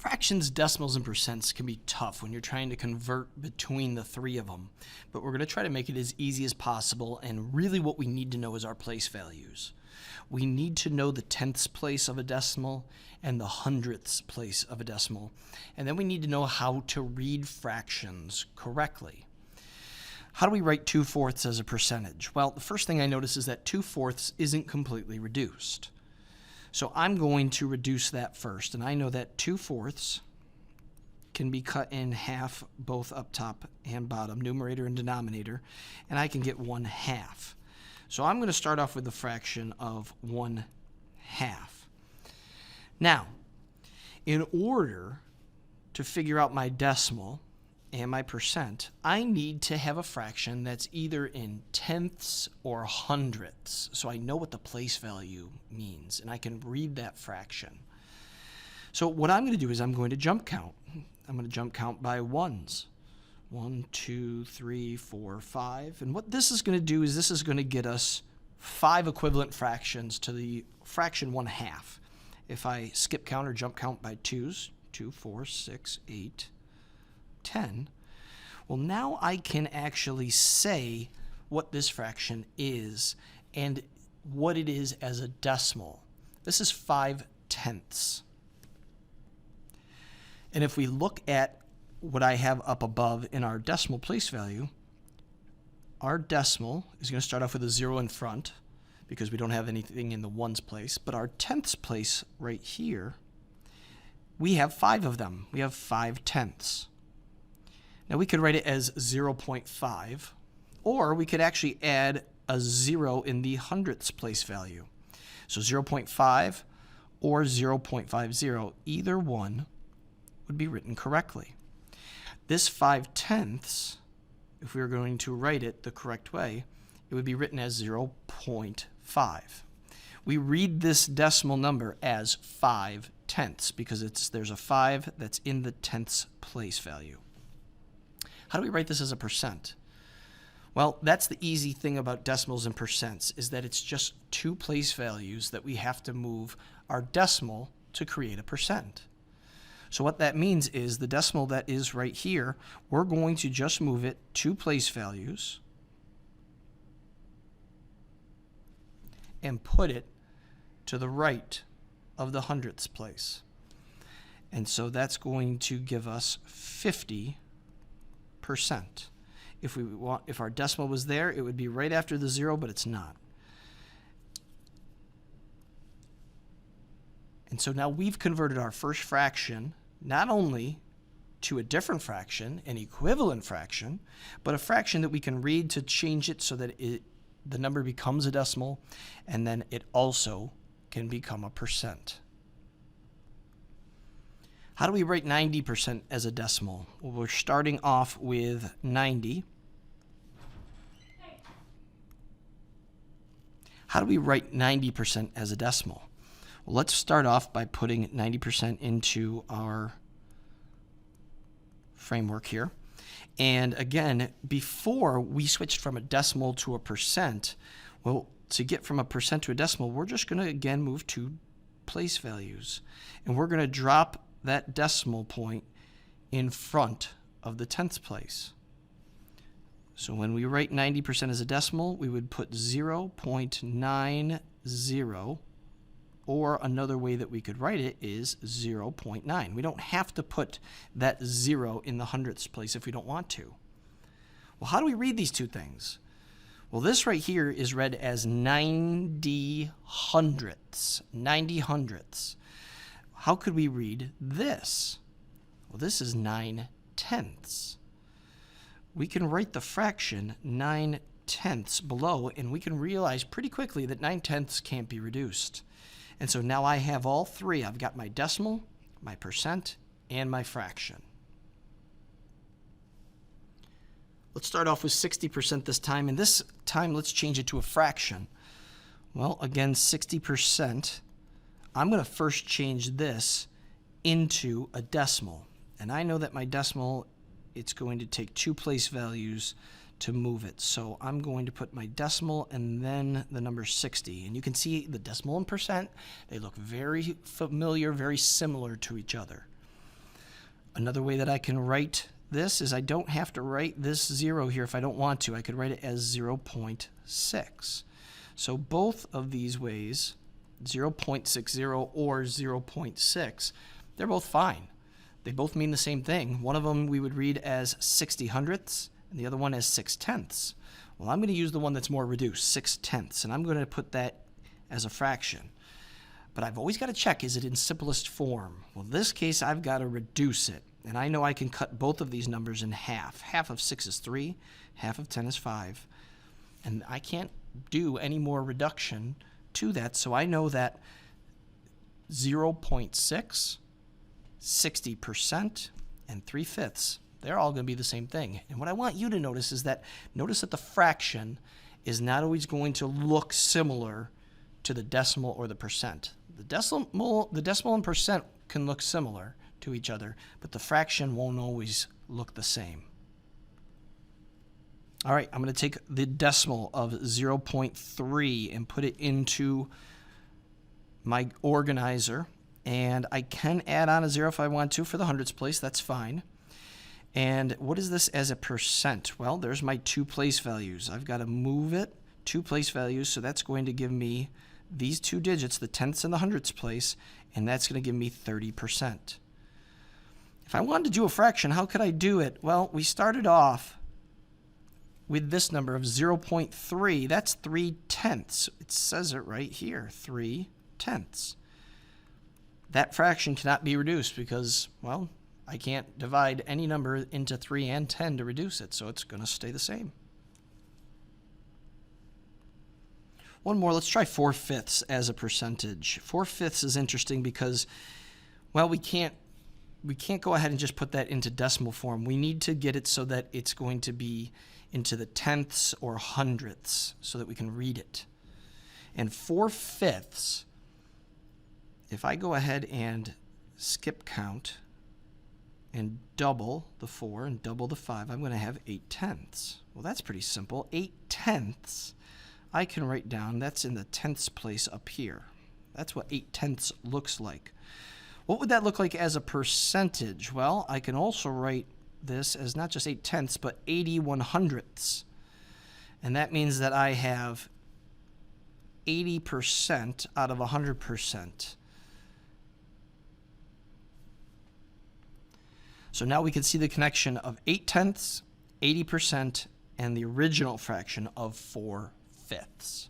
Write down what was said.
Fractions, decimals, and percents can be tough when you're trying to convert between the three of them, but we're going to try to make it as easy as possible, and really what we need to know is our place values. We need to know the tenths place of a decimal and the hundredths place of a decimal, and then we need to know how to read fractions correctly. How do we write 2/4 as a percentage? Well, the first thing I notice is that 2/4 isn't completely reduced. So I'm going to reduce that first, and I know that 2/4 can be cut in half, both up top and bottom, numerator and denominator, and I can get 1/2. So I'm going to start off with the fraction of 1/2. Now, in order to figure out my decimal and my percent, I need to have a fraction that's either in tenths or hundredths, so I know what the place value means, and I can read that fraction. So what I'm going to do is I'm going to jump count. I'm going to jump count by ones. 1, 2, 3, 4, 5. And what this is going to do is this is going to get us 5 equivalent fractions to the fraction 1/2. If I skip count or jump count by 2s, 2, 4, 6, 8, 10. Well, now I can actually say what this fraction is and what it is as a decimal. This is 5/10. And if we look at what I have up above in our decimal place value, our decimal is going to start off with a 0 in front because we don't have anything in the ones place, but our tenths place right here, we have 5 of them. We have 5/10. Now we could write it as 0.5, or we could actually add a 0 in the hundredths place value. So 0.5 or 0.50, either one would be written correctly. This 5/10, if we were going to write it the correct way, it would be written as 0.5. We read this decimal number as 5/10 because there's a 5 that's in the tenths place value. How do we write this as a percent? Well, that's the easy thing about decimals and percents, is that it's just 2 place values that we have to move our decimal to create a percent. So what that means is the decimal that is right here, we're going to just move it 2 place values and put it to the right of the hundredths place. And so that's going to give us 50%. If our decimal was there, it would be right after the 0, but it's not. And so now we've converted our first fraction not only to a different fraction, an equivalent fraction, but a fraction that we can read to change it so that the number becomes a decimal, and then it also can become a percent. How do we write 90% as a decimal? Well, we're starting off with 90. How do we write 90% as a decimal? Well, let's start off by putting 90% into our framework here. And again, before we switched from a decimal to a percent, well, to get from a percent to a decimal, we're just going to again move 2 place values. And we're going to drop that decimal point in front of the tenths place. So when we write 90% as a decimal, we would put 0.90, or another way that we could write it is 0.9. We don't have to put that 0 in the hundredths place if we don't want to. Well, how do we read these two things? Well, this right here is read as 90 hundredths. 90 hundredths. How could we read this? Well, this is 9/10. We can write the fraction 9/10 below, and we can realize pretty quickly that 9/10 can't be reduced. And so now I have all 3. I've got my decimal, my percent, and my fraction. Let's start off with 60% this time, and this time let's change it to a fraction. Well, again, 60%. I'm going to first change this into a decimal. And I know that my decimal, it's going to take 2 place values to move it. So I'm going to put my decimal and then the number 60. And you can see the decimal and percent, they look very familiar, very similar to each other. Another way that I can write this is I don't have to write this 0 here if I don't want to. I could write it as 0.6. So both of these ways, 0.60 or 0.6, they're both fine. They both mean the same thing. One of them we would read as 60/100ths and the other one as 6/10ths. Well, I'm going to use the one that's more reduced, 6/10ths, and I'm going to put that as a fraction. But I've always got to check, is it in simplest form? Well, in this case, I've got to reduce it. And I know I can cut both of these numbers in half. Half of 6 is 3, half of 10 is 5. And I can't do any more reduction to that, so I know that 0.6, 60%, and 3/5, they're all going to be the same thing. And what I want you to notice is that, notice that the fraction is not always going to look similar to the decimal or the percent. The decimal and percent can look similar to each other, but the fraction won't always look the same. All right, I'm going to take the decimal of 0.3 and put it into my organizer, and I can add on a 0 if I want to for the hundredths place. That's fine. And what is this as a percent? Well, there's my 2 place values. I've got to move it 2 place values, so that's going to give me these 2 digits, the tenths and the hundredths place, and that's going to give me 30%. If I wanted to do a fraction, how could I do it? Well, we started off with this number of 0.3. That's 3/10ths. It says it right here, 3/10ths. That fraction cannot be reduced because, well, I can't divide any number into 3 and 10 to reduce it, so it's going to stay the same. One more, let's try 4/5 as a percentage. 4/5 is interesting because, well, we can't go ahead and just put that into decimal form. We need to get it so that it's going to be into the tenths or hundredths so that we can read it. And 4/5, if I go ahead and skip count and double the 4 and double the 5, I'm going to have 8/10ths. Well, that's pretty simple. 8/10ths, I can write down, that's in the tenths place up here. That's what 8/10ths looks like. What would that look like as a percentage? Well, I can also write this as not just 8/10ths, but 80/100ths. And that means that I have 80% out of 100%. So now we can see the connection of 8/10ths, 80%, and the original fraction of 4/5.